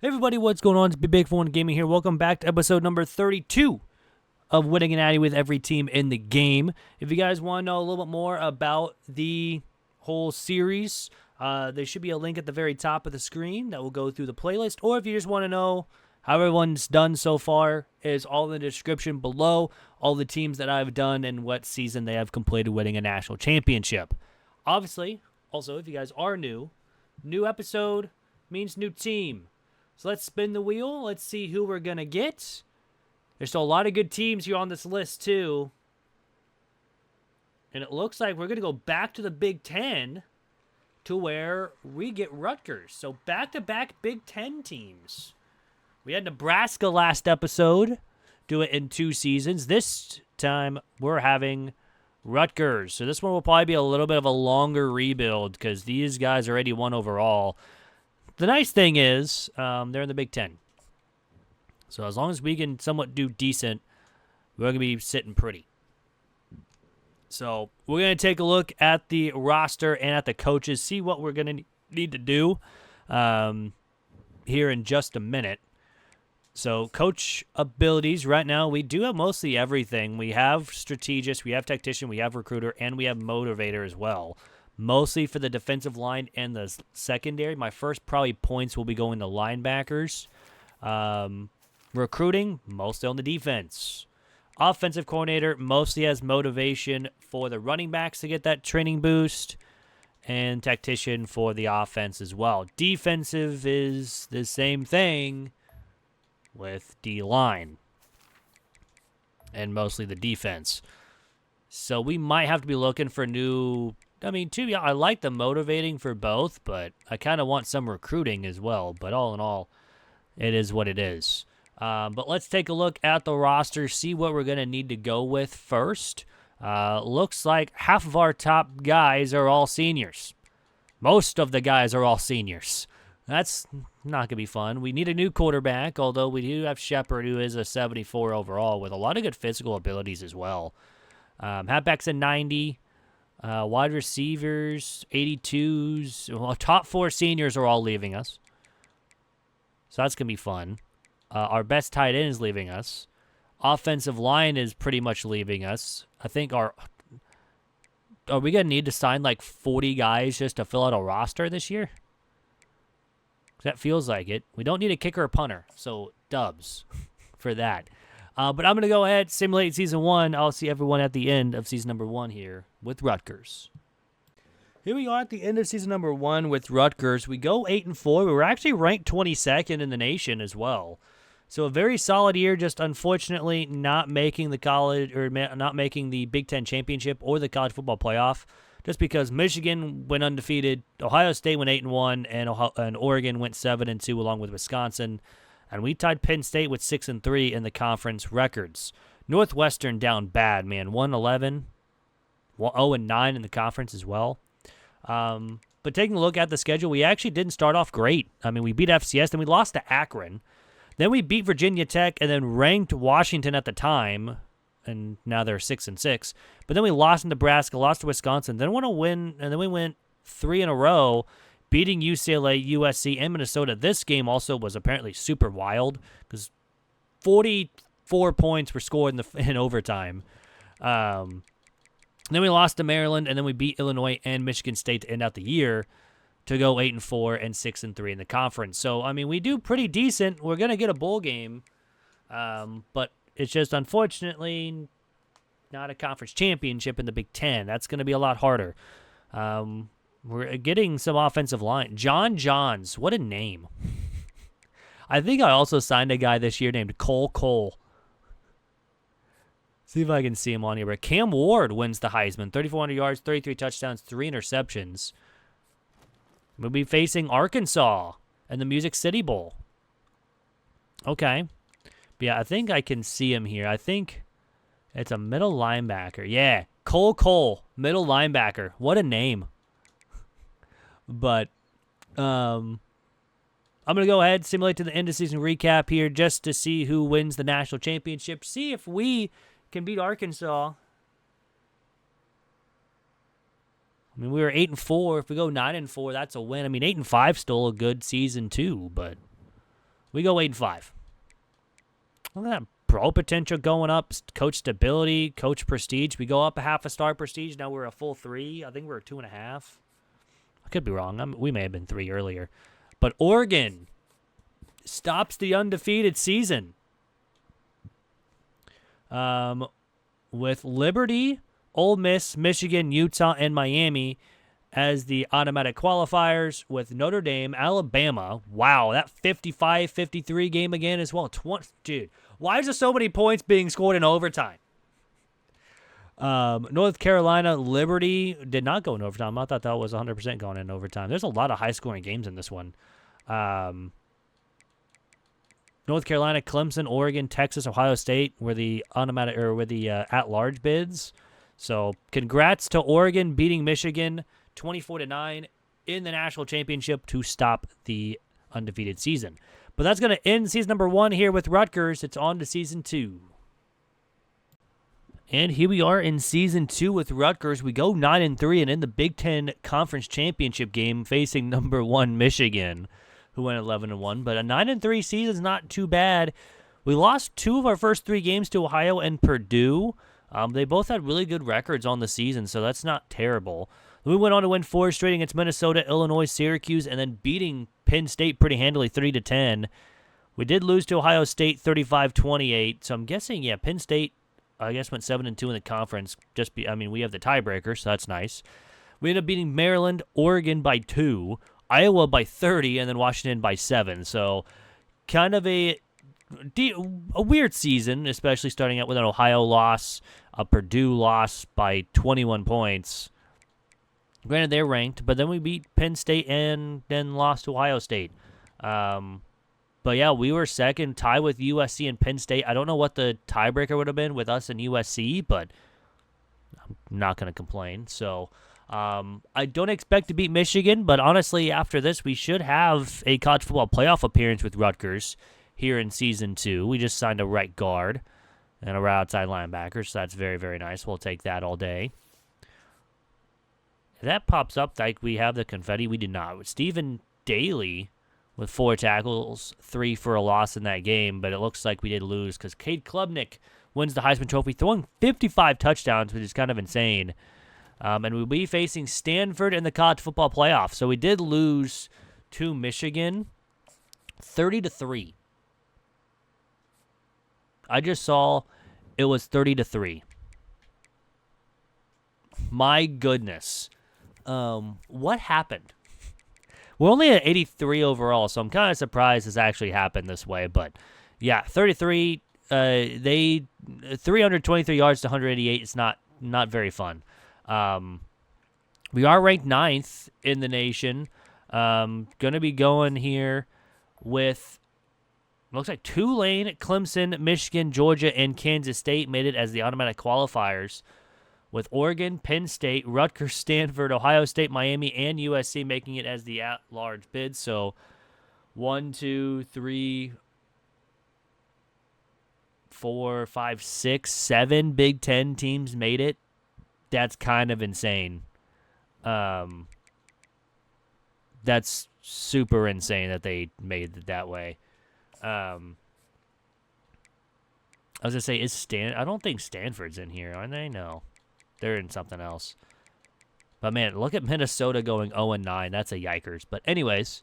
Hey everybody, what's going on? It's Big One Gaming here. Welcome back to episode number 32 of Winning an Addy with every team in the game. If you guys want to know a little bit more about the whole series, there should be a link at the very top of the screen that will go through the playlist. Or if you just want to know how everyone's done so far, is all in the description below. All the teams that I've done and what season they have completed winning a national championship. Obviously, also, if you guys are new episode means new team. So let's spin the wheel. Let's see who we're going to get. There's still a lot of good teams here on this list, too. And it looks like we're going to go back to the Big Ten to where we get Rutgers. So back-to-back Big Ten teams. We had Nebraska last episode. Do it in 2 seasons. This time, we're having Rutgers. So this one will probably be a little bit of a longer rebuild because these guys already won overall. The nice thing is they're in the Big Ten. So as long as we can somewhat do decent, we're going to be sitting pretty. So we're going to take a look at the roster and at the coaches, see what we're going to need to do here in just a minute. So coach abilities, right now we do have mostly everything. We have strategist, we have tactician, we have recruiter, and we have motivator as well. Mostly for the defensive line and the secondary. My first probably points will be going to linebackers. Recruiting, mostly on the defense. Offensive coordinator mostly has motivation for the running backs to get that training boost. And tactician for the offense as well. Defensive is the same thing with D-line. And mostly the defense. So we might have to be looking for new... I like the motivating for both, but I kind of want some recruiting as well. But all in all, it is what it is. But let's take a look at the roster, see what we're going to need to go with first. Looks like half of our top guys are all seniors. Most of the guys are all seniors. That's not going to be fun. We need a new quarterback, although we do have Shepard, who is a 74 overall, with a lot of good physical abilities as well. Halfback's a 90. Wide receivers, 82s. Well, top 4 seniors are all leaving us. So that's going to be fun. Our best tight end is leaving us. Offensive line is pretty much leaving us. I think are we going to need to sign like 40 guys just to fill out a roster this year? That feels like it. We don't need a kicker or punter, so dubs for that. But I'm going to go ahead, simulate Season 1. I'll see everyone at the end of Season number 1 here with Rutgers. Here we are at the end of Season number 1 with Rutgers. We go 8-4. We were actually ranked 22nd in the nation as well. So a very solid year, just unfortunately not making the college or not making the Big Ten championship or the college football playoff, just because Michigan went undefeated, Ohio State went 8-1, and Oregon went 7-2 along with Wisconsin. And we tied Penn State with 6-3 in the conference records. Northwestern down bad, man. 1-11, 0-9 in the conference as well. But taking a look at the schedule, we actually didn't start off great. I mean, we beat FCS, then we lost to Akron. Then we beat Virginia Tech, and then ranked Washington at the time. And now they're 6-6. But then we lost to Nebraska, lost to Wisconsin. Then won a win, and then we went 3 in a row. Beating UCLA, USC, and Minnesota. This game also was apparently super wild because 44 points were scored in overtime. Then we lost to Maryland, and then we beat Illinois and Michigan State to end out the year to go 8-4 and 6-3 in the conference. So, I mean, we do pretty decent. We're going to get a bowl game, but it's just unfortunately not a conference championship in the Big Ten. That's going to be a lot harder. We're getting some offensive line. John Johns. What a name. I think I also signed a guy this year named Cole. See if I can see him on here. But Cam Ward wins the Heisman. 3,400 yards, 33 touchdowns, 3 interceptions. We'll be facing Arkansas in the Music City Bowl. Okay. But yeah, I think I can see him here. I think it's a middle linebacker. Yeah, Cole, middle linebacker. What a name. But I'm going to go ahead, simulate to the end of season recap here just to see who wins the national championship. See if we can beat Arkansas. I mean, we were 8-4. If we go 9-4, that's a win. I mean, 8-5 still a good season too, but We go 8-5. Look at that pro potential going up, coach stability, coach prestige. We go up a half a star prestige. Now we're a full 3. I think we're a 2.5. I could be wrong. We may have been 3 earlier. But Oregon stops the undefeated season. With Liberty, Ole Miss, Michigan, Utah, and Miami as the automatic qualifiers, with Notre Dame, Alabama. Wow, that 55-53 game again as well. Dude, why is there so many points being scored in overtime? North Carolina, Liberty did not go in overtime. I thought that was 100% going in overtime. There's a lot of high-scoring games in this one. North Carolina, Clemson, Oregon, Texas, Ohio State were the automatic at-large bids. So congrats to Oregon beating Michigan 24-9 in the national championship to stop the undefeated season. But that's going to end season number 1 here with Rutgers. It's on to season 2. And here we are in season 2 with Rutgers. We go 9-3 and in the Big Ten Conference Championship game facing number 1 Michigan, who went 11-1. But a 9-3 season is not too bad. We lost 2 of our first 3 games to Ohio and Purdue. They both had really good records on the season, so that's not terrible. We went on to win 4 straight against Minnesota, Illinois, Syracuse, and then beating Penn State pretty handily 3-10. We did lose to Ohio State 35-28, so I'm guessing, Penn State, I guess, went 7-2 in the conference. We have the tiebreaker, so that's nice. We ended up beating Maryland, Oregon by 2, Iowa by 30, and then Washington by 7. So kind of a weird season, especially starting out with an Ohio loss, a Purdue loss by 21 points. Granted, they're ranked, but then we beat Penn State and then lost to Ohio State. But yeah, we were second, tied with USC and Penn State. I don't know what the tiebreaker would have been with us and USC, but I'm not going to complain. So I don't expect to beat Michigan, but honestly, after this, we should have a college football playoff appearance with Rutgers here in season 2. We just signed a right guard and a right outside linebacker, so that's very, very nice. We'll take that all day. If that pops up like we have the confetti, we did not. Stephen Daly with 4 tackles, 3 for a loss in that game, but it looks like we did lose because Cade Klubnik wins the Heisman Trophy, throwing 55 touchdowns, which is kind of insane. And we'll be facing Stanford in the college football playoff. So we did lose to Michigan 30-3. I just saw it was 30-3. My goodness. What happened? We're only at 83 overall, so I'm kind of surprised this actually happened this way. But yeah, 33. They 323 yards to 188. It's not very fun. We are ranked 9th in the nation. Gonna be going here with looks like Tulane, Clemson, Michigan, Georgia, and Kansas State made it as the automatic qualifiers, with Oregon, Penn State, Rutgers, Stanford, Ohio State, Miami, and USC making it as the at-large bid. So 1, 2, 3, 4, 5, 6, 7 Big Ten teams made it. That's kind of insane. That's super insane that they made it that way. I was going to say, I don't think Stanford's in here, are they? No. They're in something else. But, man, look at Minnesota going 0-9. That's a yikers. But, anyways,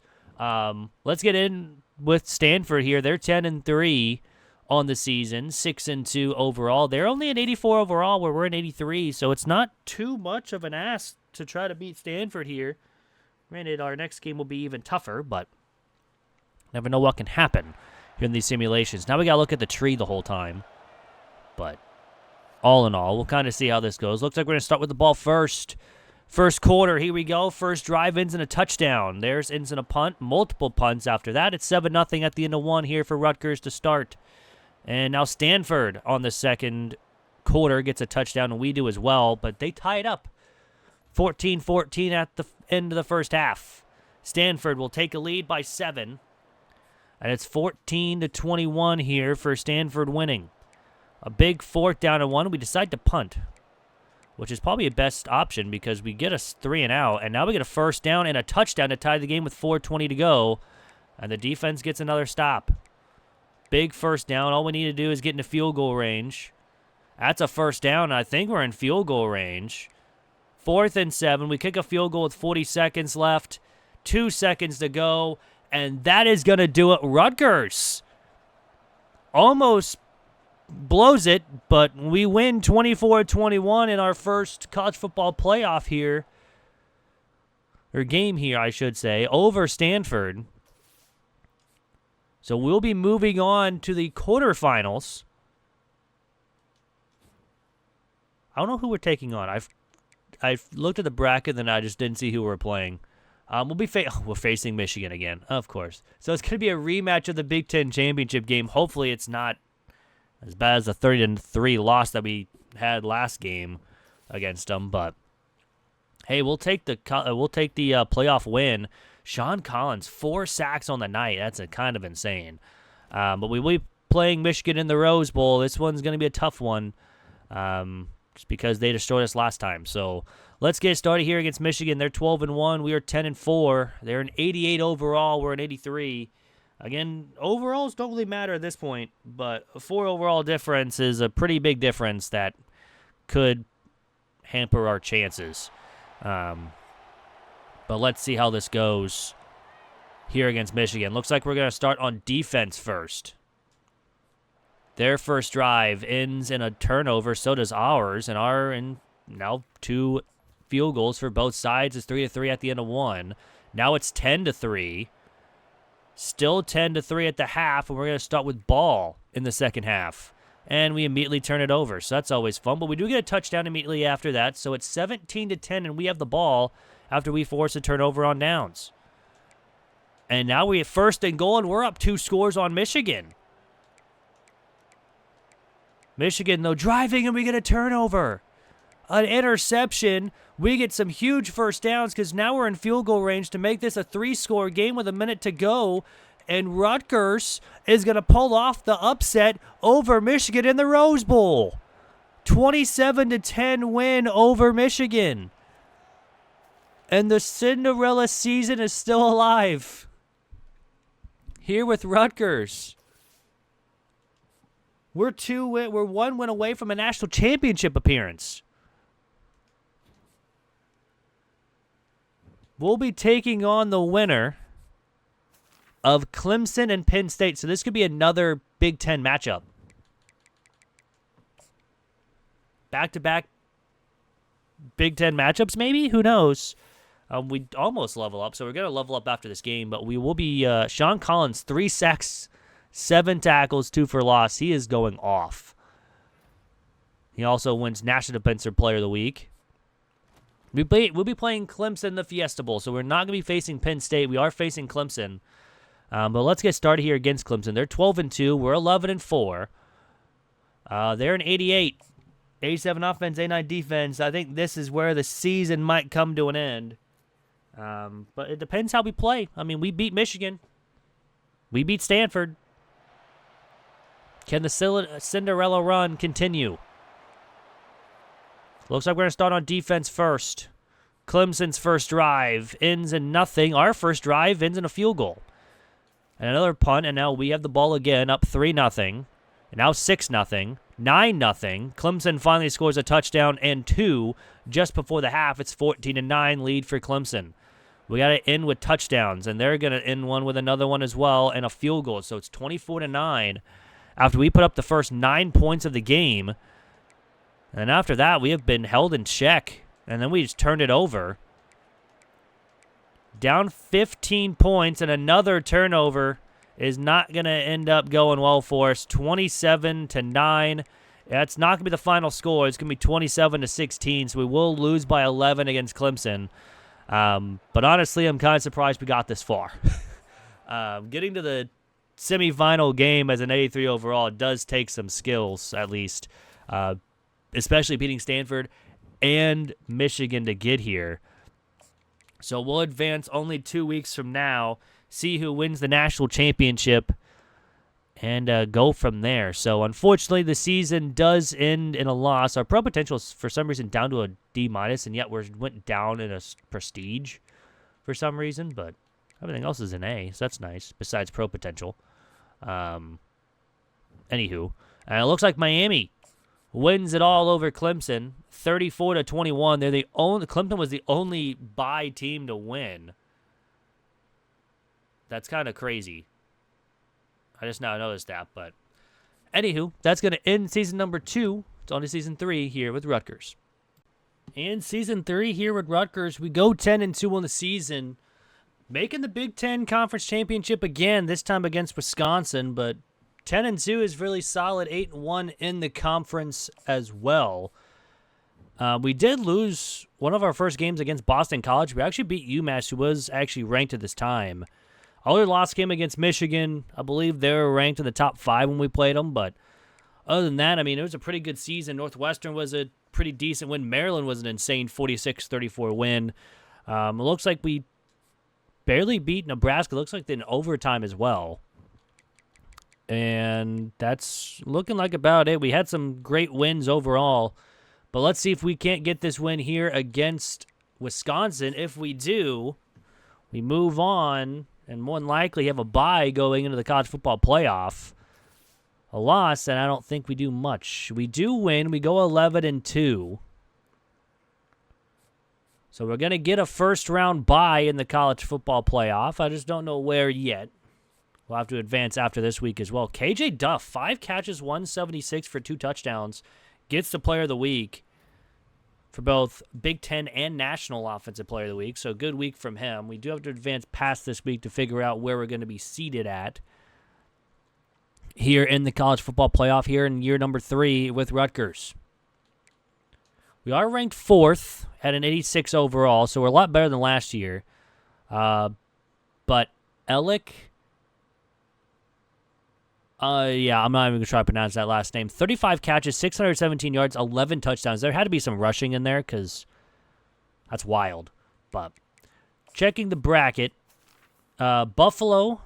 let's get in with Stanford here. They're 10-3 on the season, 6-2 overall. They're only at 84 overall, where we're at 83, so it's not too much of an ask to try to beat Stanford here. Granted, our next game will be even tougher, but never know what can happen here in these simulations. Now we got to look at the tree the whole time. But all in all, we'll kind of see how this goes. Looks like we're going to start with the ball first. First quarter, here we go. First drive ends in a touchdown. There's ends in a punt. Multiple punts after that. It's 7-0 at the end of 1 here for Rutgers to start. And now Stanford on the second quarter gets a touchdown, and we do as well. But they tie it up 14-14 at the end of the first half. Stanford will take a lead by 7. And it's 14-21 here for Stanford winning. A big 4th down and 1. We decide to punt, which is probably a best option because we get a 3 and out. And now we get a first down and a touchdown to tie the game with 4:20 to go. And the defense gets another stop. Big first down. All we need to do is get into field goal range. That's a first down. I think we're in field goal range. 4th and 7. We kick a field goal with 40 seconds left. 2 seconds to go. And that is going to do it. Rutgers almost blows it, but we win 24-21 in our first college football playoff here. Or game here, I should say, over Stanford. So we'll be moving on to the quarterfinals. I don't know who we're taking on. I've looked at the bracket, and I just didn't see who we're playing. We're facing Michigan again, of course. So it's going to be a rematch of the Big Ten championship game. Hopefully it's not as bad as the 30-3 loss that we had last game against them. But hey, we'll take the playoff win. Sean Collins, 4 sacks on the night. That's kind of insane. But we will be playing Michigan in the Rose Bowl. This one's going to be a tough one. Just because they destroyed us last time. So let's get started here against Michigan. They're 12-1. We are 10-4. They're an 88 overall. We're an 83. Again, overalls don't really matter at this point, but a 4 overall difference is a pretty big difference that could hamper our chances. But let's see how this goes here against Michigan. Looks like we're going to start on defense first. Their first drive ends in a turnover, so does ours, and now 2 field goals for both sides. It's 3-3 at the end of 1. Now it's 10-3. Still 10-3 at the half, and we're going to start with ball in the second half. And we immediately turn it over, so that's always fun. But we do get a touchdown immediately after that, so it's 17-10, and we have the ball after we force a turnover on downs. And now we have 1st and goal, and we're up 2 scores on Michigan. Michigan, though, driving, and we get a turnover. An interception. We get some huge first downs because now we're in field goal range to make this a 3-score game with a minute to go. And Rutgers is going to pull off the upset over Michigan in the Rose Bowl. 27-10 win over Michigan. And the Cinderella season is still alive. Here with Rutgers. We're 1 win away from a national championship appearance. We'll be taking on the winner of Clemson and Penn State. So this could be another Big Ten matchup. Back-to-back Big Ten matchups, maybe? Who knows? We almost level up, so we're going to level up after this game. But we will be Sean Collins, 3 sacks, 7 tackles, 2 for loss. He is going off. He also wins National Defensive Player of the Week. We'll be playing Clemson in the Fiesta Bowl, so we're not going to be facing Penn State. We are facing Clemson. But let's get started here against Clemson. They're 12-2. We're 11-4. They're an 88. 87 offense, 89 defense. I think this is where the season might come to an end. But it depends how we play. I mean, we beat Michigan. We beat Stanford. Can the Cinderella run continue? Looks like we're going to start on defense first. Clemson's first drive ends in nothing. Our first drive ends in a field goal. And another punt, and now we have the ball again, up 3-0. And now 6-0. 9-0. Clemson finally scores a touchdown and 2 just before the half. It's 14-9 lead for Clemson. We got to end with touchdowns, and they're going to end one with another one as well and a field goal. So it's 24-9 after we put up the first 9 points of the game. And after that, we have been held in check, and then we just turned it over. Down 15 points, and another turnover is not going to end up going well for us. 27-9. That's not going to be the final score. It's going to be 27-16, so we will lose by 11 against Clemson. But honestly, I'm kind of surprised we got this far. Getting to the semifinal game as an 83 overall does take some skills, at least, especially beating Stanford and Michigan to get here. So we'll advance only 2 weeks from now, see who wins the national championship, and go from there. So unfortunately, the season does end in a loss. Our pro potential is for some reason down to a D-, and yet we went down in a prestige for some reason, but everything else is an A, so that's nice, besides pro potential. Anywho, and it looks like Miami wins it all over Clemson, 34-21. They're the only. Clemson was the only bye team to win. That's kind of crazy. I just now noticed that, but anywho, that's going to end season number 2. It's on to season 3 here with Rutgers. In season 3 here with Rutgers, we go 10-2 on the season, making the Big Ten Conference Championship again, this time against Wisconsin, but 10-2 is really solid, 8-1 in the conference as well. We did lose one of our first games against Boston College. We actually beat UMass, who was actually ranked at this time. Our other loss came against Michigan. I believe they were ranked in the top 5 when we played them, but other than that, I mean, it was a pretty good season. Northwestern was a pretty decent win. Maryland was an insane 46-34 win. It looks like we barely beat Nebraska. It looks like in overtime as well. And that's looking like about it. We had some great wins overall. But let's see if we can't get this win here against Wisconsin. If we do, we move on and more than likely have a bye going into the college football playoff. A loss, and I don't think we do much. We do win. We go 11-2. So we're going to get a first-round bye in the college football playoff. I just don't know where yet. We'll have to advance after this week as well. KJ Duff, 5 catches, 176 for 2 touchdowns. Gets the Player of the Week for both Big Ten and National Offensive Player of the Week. So good week from him. We do have to advance past this week to figure out where we're going to be seated at here in the college football playoff here in year number 3 with Rutgers. We are ranked 4th at an 86 overall, so we're a lot better than last year. But Elick, I'm not even going to try to pronounce that last name. 35 catches, 617 yards, 11 touchdowns. There had to be some rushing in there because that's wild. But checking the bracket, Buffalo,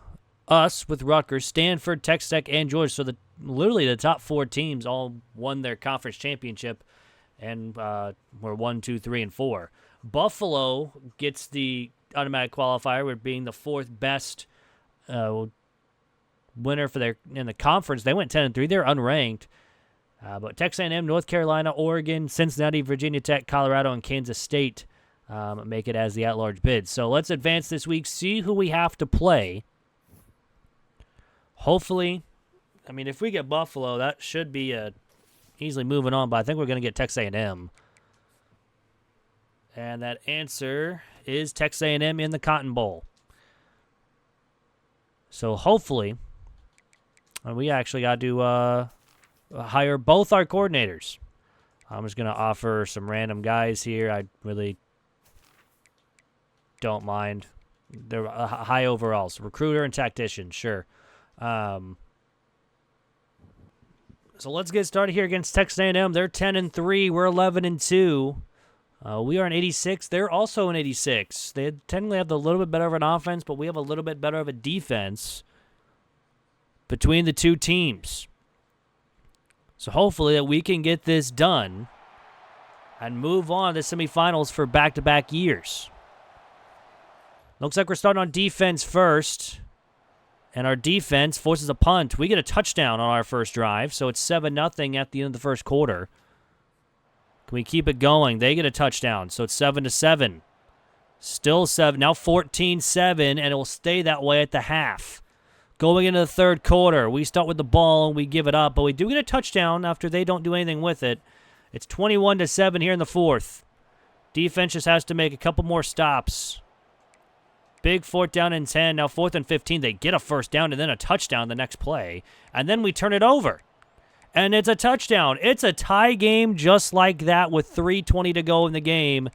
us with Rutgers, Stanford, Texas Tech, and Georgia. So literally the top 4 teams all won their conference championship and were 1, 2, 3, and 4. Buffalo gets the automatic qualifier with being the 4th best winner for in the conference. They went 10-3. They're unranked. But Texas A&M, North Carolina, Oregon, Cincinnati, Virginia Tech, Colorado, and Kansas State make it as the at-large bid. So let's advance this week, see who we have to play. Hopefully, I mean, if we get Buffalo, that should be easily moving on, but I think we're going to get Texas A&M. And that answer is Texas A&M in the Cotton Bowl. So hopefully, we actually got to hire both our coordinators. I'm just going to offer some random guys here. I really don't mind. They're high overalls. Recruiter and tactician, sure. So let's get started here against Texas A&M. They're 10-3. We're 11-2. We are an 86. They're also an 86. They technically have a little bit better of an offense, but we have a little bit better of a defense between the two teams. So hopefully that we can get this done and move on to semifinals for back-to-back years. Looks like we're starting on defense first. And our defense forces a punt. We get a touchdown on our first drive, so it's 7-0 at the end of the first quarter. Can we keep it going? They get a touchdown, so it's 7-7. Still 7, now 14-7, and it will stay that way at the half. Going into the third quarter, we start with the ball and we give it up, but we do get a touchdown after they don't do anything with it. It's 21-7 here in the fourth. Defense just has to make a couple more stops. Big 4th down and 10. Now 4th and 15. They get a first down and then a touchdown the next play. And then we turn it over. And it's a touchdown. It's a tie game just like that with 3:20 to go in the game.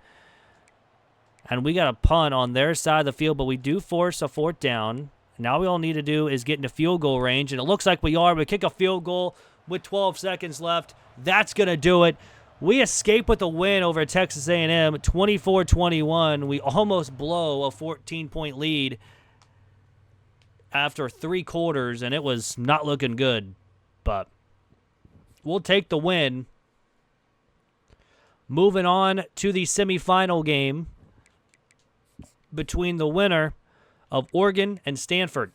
And we got a punt on their side of the field, but we do force a 4th down. Now all we need to do is get into field goal range. And it looks like we are. We kick a field goal with 12 seconds left. That's going to do it. We escape with a win over Texas A&M, 24-21. We almost blow a 14-point lead after 3 quarters, and it was not looking good. But we'll take the win. Moving on to the semifinal game between the winner of Oregon and Stanford.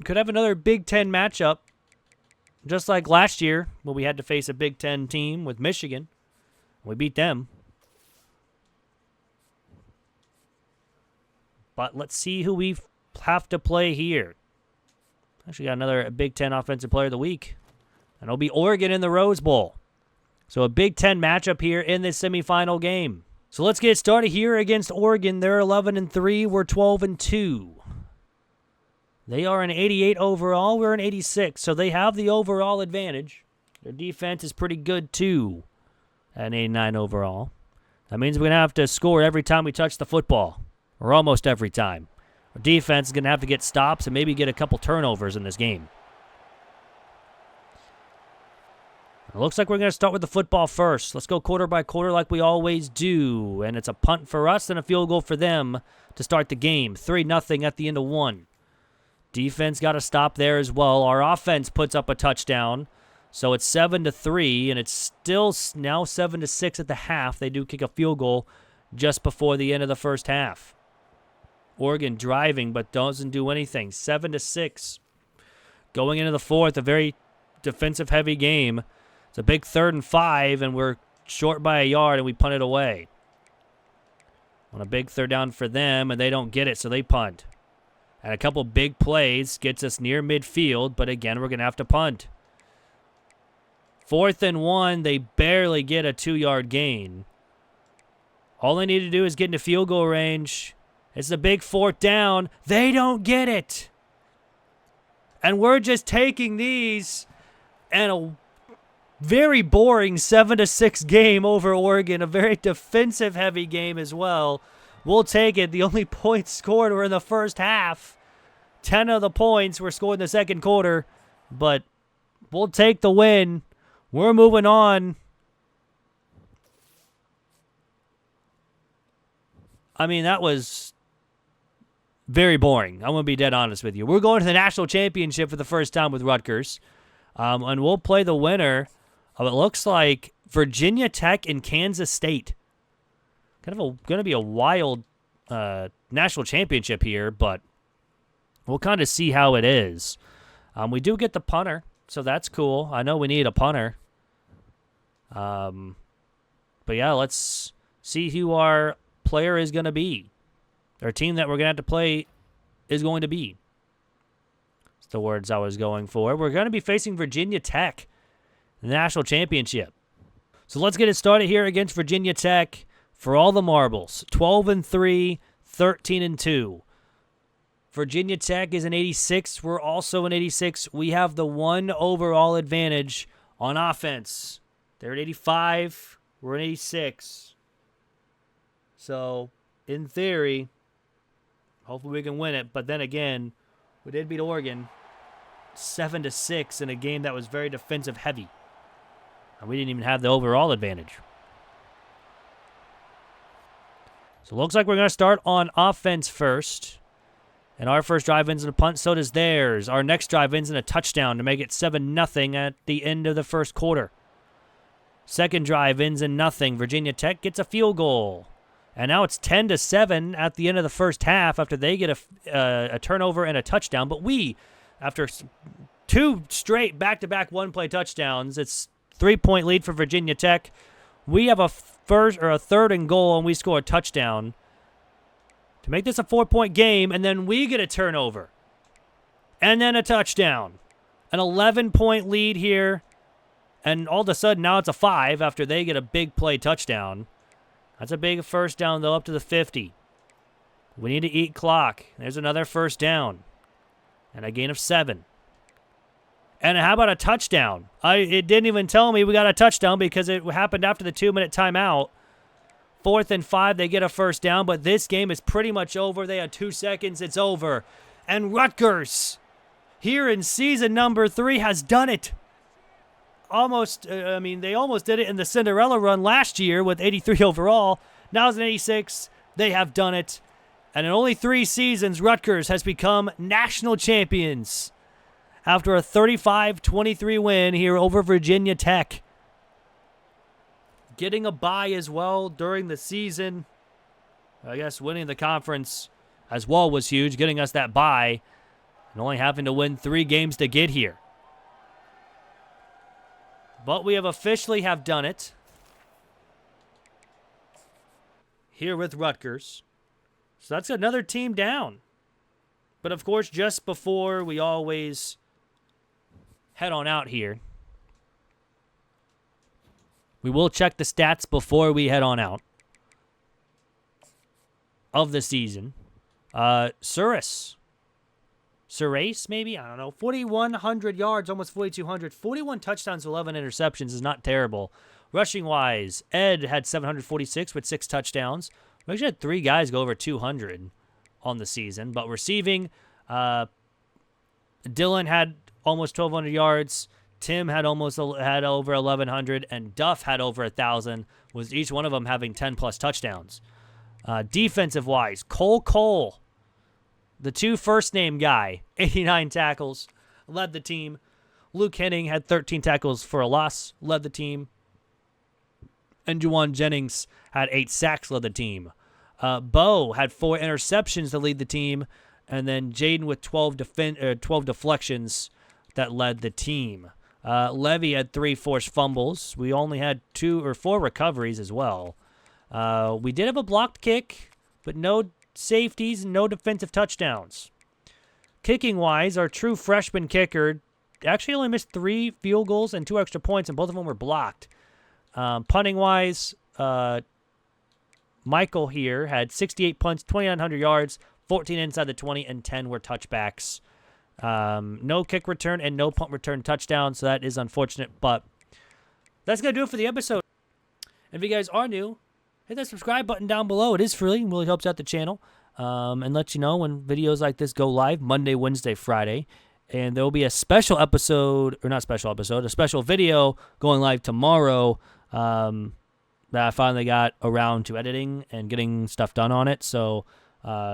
Could have another Big Ten matchup just like last year when we had to face a Big Ten team with Michigan. We beat them. But let's see who we have to play here. Actually got another Big Ten Offensive Player of the Week. And it'll be Oregon in the Rose Bowl. So a Big Ten matchup here in this semifinal game. So let's get started here against Oregon. They're 11-3. We're 12-2. They are an 88 overall. We're an 86. So they have the overall advantage. Their defense is pretty good too. At an 89 overall. That means we're going to have to score every time we touch the football. Or almost every time. Our defense is going to have to get stops and maybe get a couple turnovers in this game. It looks like we're going to start with the football first. Let's go quarter by quarter like we always do. And it's a punt for us and a field goal for them to start the game. 3-0 at the end of one. Defense got to stop there as well. Our offense puts up a touchdown. So it's 7-3, and it's still now 7-6 at the half. They do kick a field goal just before the end of the first half. Oregon driving, but doesn't do anything. 7-6. Going into the fourth, a very defensive-heavy game. It's a big 3rd and 5, and we're short by a yard, and we punt it away. On a big 3rd down for them, and they don't get it, so they punt. And a couple big plays gets us near midfield, but again, we're going to have to punt. 4th and 1, they barely get a 2-yard gain. All they need to do is get into field goal range. It's a big 4th down. They don't get it. And we're just taking these and a very boring 7-6 game over Oregon. A very defensive-heavy game as well. We'll take it. The only points scored were in the first half. 10 of the points were scored in the second quarter. But we'll take the win. We're moving on. I mean, that was very boring. I'm going to be dead honest with you. We're going to the national championship for the first time with Rutgers. And we'll play the winner of, it looks like, Virginia Tech and Kansas State. Kind of going to be a wild national championship here, but we'll kind of see how it is. We do get the punter, so that's cool. I know we need a punter. But yeah, let's see who our player is going to be. Our team that we're going to have to play is going to be. That's the words I was going for. We're going to be facing Virginia Tech in the national championship. So let's get it started here against Virginia Tech for all the marbles. 12-3, 13-2. Virginia Tech is an 86. We're also an 86. We have the 1 overall advantage on offense. They're at 85. We're at 86. So, in theory, hopefully we can win it. But then again, we did beat Oregon 7-6 in a game that was very defensive heavy. And we didn't even have the overall advantage. So, it looks like we're going to start on offense first. And our first drive ends in a punt, so does theirs. Our next drive ends in a touchdown to make it 7-0 at the end of the first quarter. Second drive ends in nothing. Virginia Tech gets a field goal. And now it's 10-7 at the end of the first half after they get a turnover and a touchdown. But we, after 2 straight back-to-back one-play touchdowns, it's 3-point lead for Virginia Tech. We have a 3rd and goal, and we score a touchdown to make this a 4-point game, and then we get a turnover. And then a touchdown. An 11-point lead here. And all of a sudden, now it's a 5 after they get a big play touchdown. That's a big first down, though, up to the 50. We need to eat clock. There's another first down. And a gain of 7. And how about a touchdown? It didn't even tell me we got a touchdown because it happened after the 2-minute timeout. 4th and 5, they get a first down, but this game is pretty much over. They had 2 seconds. It's over. And Rutgers, here in season number 3, has done it. They almost did it in the Cinderella run last year with 83 overall. Now it's an 86. They have done it. And in only 3 seasons, Rutgers has become national champions after a 35-23 win here over Virginia Tech. Getting a bye as well during the season. I guess winning the conference as well was huge, getting us that bye and only having to win 3 games to get here. But we have officially done it here with Rutgers. So that's another team down. But, of course, just before we always head on out here, we will check the stats before we head on out of the season. Surace, maybe? I don't know. 4,100 yards, almost 4,200. 41 touchdowns, 11 interceptions is not terrible. Rushing-wise, Ed had 746 with 6 touchdowns. We actually had 3 guys go over 200 on the season. But receiving, Dylan had almost 1,200 yards. Tim had over 1,100. And Duff had over 1,000, with each one of them having 10-plus touchdowns. Defensive-wise, Cole, the 2 first-name guy, 89 tackles, led the team. Luke Henning had 13 tackles for a loss, led the team. And Juwan Jennings had 8 sacks, led the team. Bo had 4 interceptions to lead the team. And then Jaden with 12 deflections that led the team. Levy had 3 forced fumbles. We only had 2 or 4 recoveries as well. We did have a blocked kick, but no safeties and no defensive touchdowns. Kicking-wise, our true freshman kicker actually only missed 3 field goals and 2 extra points, and both of them were blocked. Punting-wise, Michael here had 68 punts, 2,900 yards, 14 inside the 20, and 10 were touchbacks. No kick return and no punt return touchdown, so that is unfortunate, but that's going to do it for the episode. And if you guys are new, hit that subscribe button down below. It is free and really helps out the channel, and lets you know when videos like this go live Monday, Wednesday, Friday. And there will be a special episode, or not special episode, a special video going live tomorrow that I finally got around to editing and getting stuff done on it. So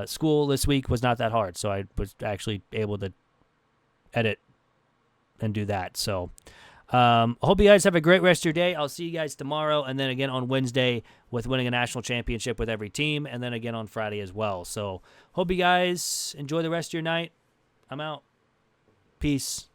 school this week was not that hard, so I was actually able to edit and do that. So I hope you guys have a great rest of your day. I'll see you guys tomorrow, and then again on Wednesday with winning a national championship with every team, and then again on Friday as well. So hope you guys enjoy the rest of your night. I'm out. Peace.